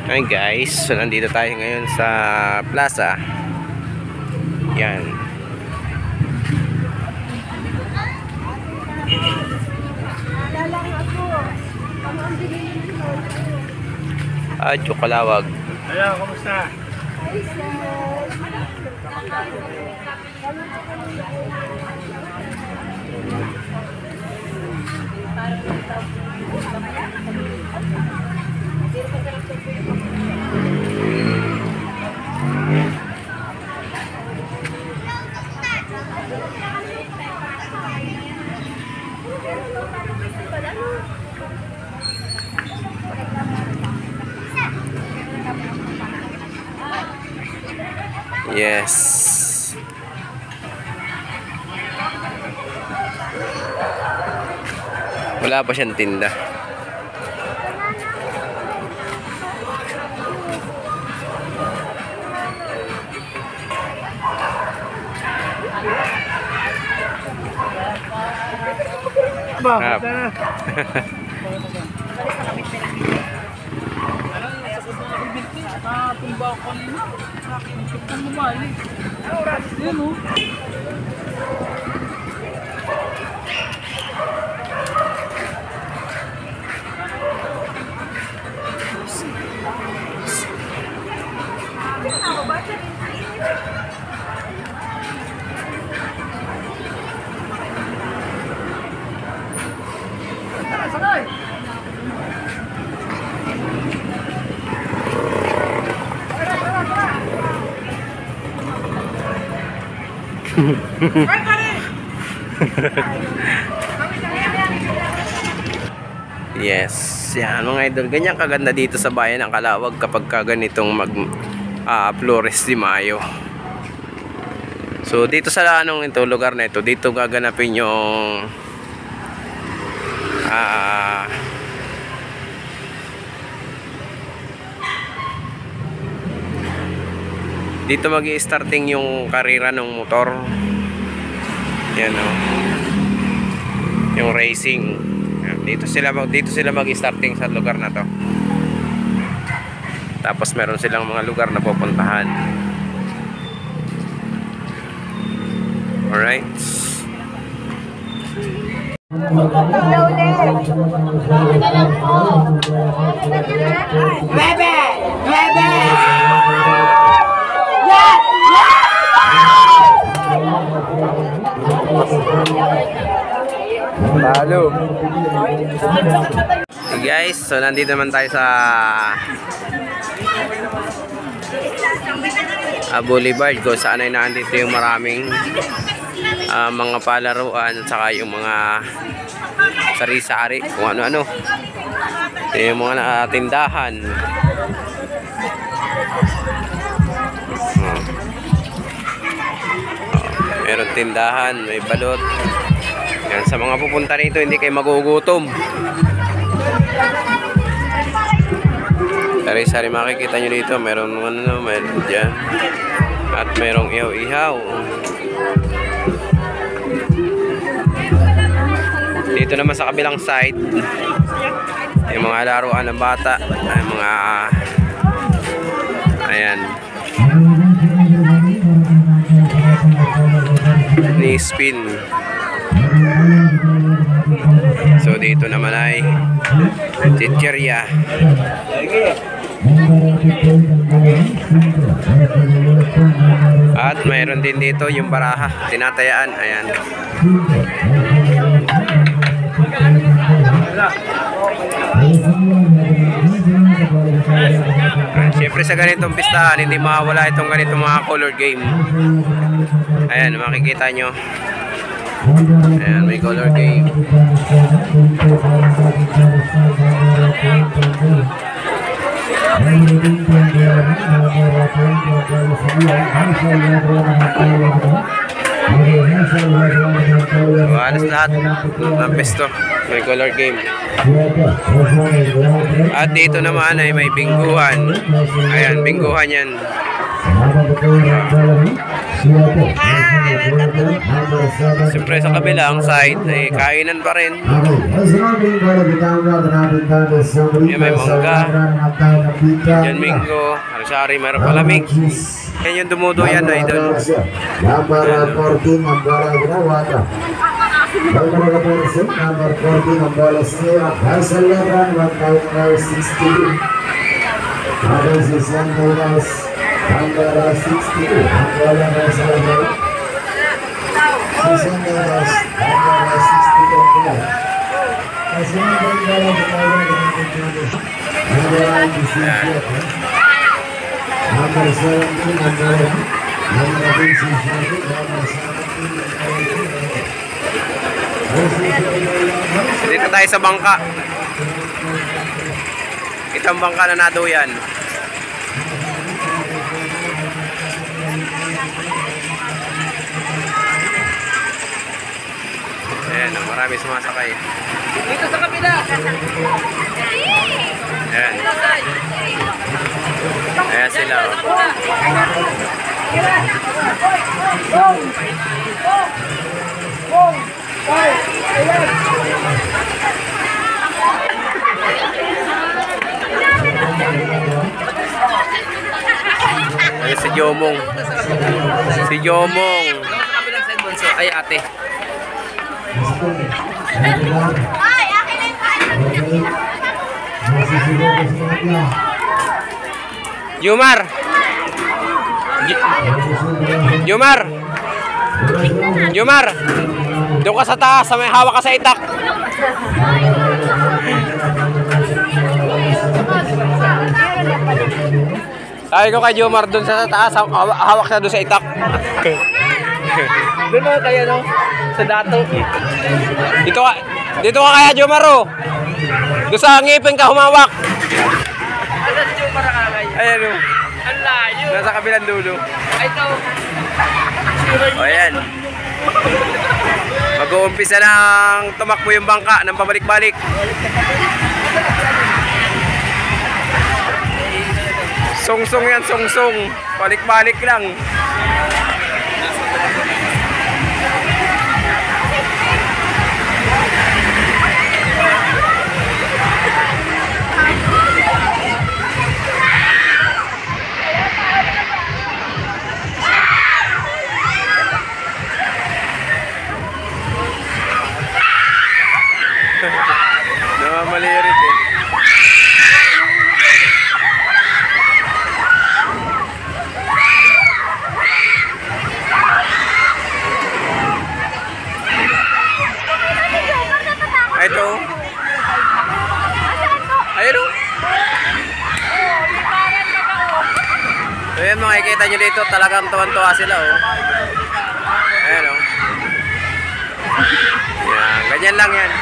Hi guys, so nandito tayo ngayon sa plaza. Yan. Kalawag. Hello, kumusta? Hi, sir. Yes. Wala pa siyang tinda. Ba, tumba ko nila. Ang bumalik. Yan o. Sakay! Yes, yan mga idol, ganyan kaganda dito sa bayan ng Calawag kapag ganitong Flores de Mayo. So dito sa ito lugar na ito, dito gaganapin yung dito magi-starting yung karera ng motor. Yan o, yung racing. Dito sila magi-starting sa lugar na to. Tapos meron silang mga lugar na pupuntahan. Alright. Bebe! Bebe! Halo. Hey guys, so nandito naman tayo sa Boulevard kung saan ay nandito yung maraming mga palaruan at saka yung mga sari-sari kung ano-ano, yung mga tindahan. Meron tindahan, may balot. Yan, sa mga pupunta rito hindi kayo magugutom. Sari-sari makikita nyo dito, meron meron dyan. At merong ihaw-ihaw. Dito naman sa kabilang side, yung mga laruan ng bata, ay mga ayan, ni spin. So dito naman ay chicheria. At mayroon din dito yung baraha, tinatayaan. Ayan. Siyempre sa ganitong pistahan hindi mawawala itong ganitong mga color game. Ayan, makikita nyo. Ayan, may color game. Halos lahat ng pesto may color game. At dito naman ay may bingguhan. Ayan, bingguhan yan. Siyempre sa kabilang side ay kainan pa rin. Yan may mangga. Yan minggo. Sari-sari, mayroon palamig. Yan yung dumuduyan na idol. Number 14 ang bola ginawa. Number 14 ang bola siya. Hazel Lebron 1,062. Number 62 number 62 ang bola ng Lebron. 62 number 62. Kasunod ang bola ginawa ng number 17 number 17. Dito tayo sa bangka. Itang bangka na naduyan. Ayan, marami sumasakay. Dito sa kabila. Ayan. Ayan sila. Ayan si Jomong. Si Jomong. Ay ate. Ay, akin na yung Jumar. Jumar. Jumar. Doon ka sa taas, may hawak ka sa itak. Sabi ko kay Jumar, doon sa taas, hawak siya doon sa itak. Doon na kaya no? Sa dato. Dito ka kaya Jumar oh. Doon sa ngipin ka humawak. Ano si Joe para kakay? Ayan oh. Ang layo. Nasa kabilang dulo. Ay, ito. O ayan. Mag-uumpisa ng tumakbo yung bangka ng pabalik-balik. Song-song yan, song-song. Balik-balik lang. Namamalirit eh. Ito. Ayun o. Ayan, makikita nyo dito, talagang tuwan-tuwa sila o. Ayan o. Yan, ganyan lang yan.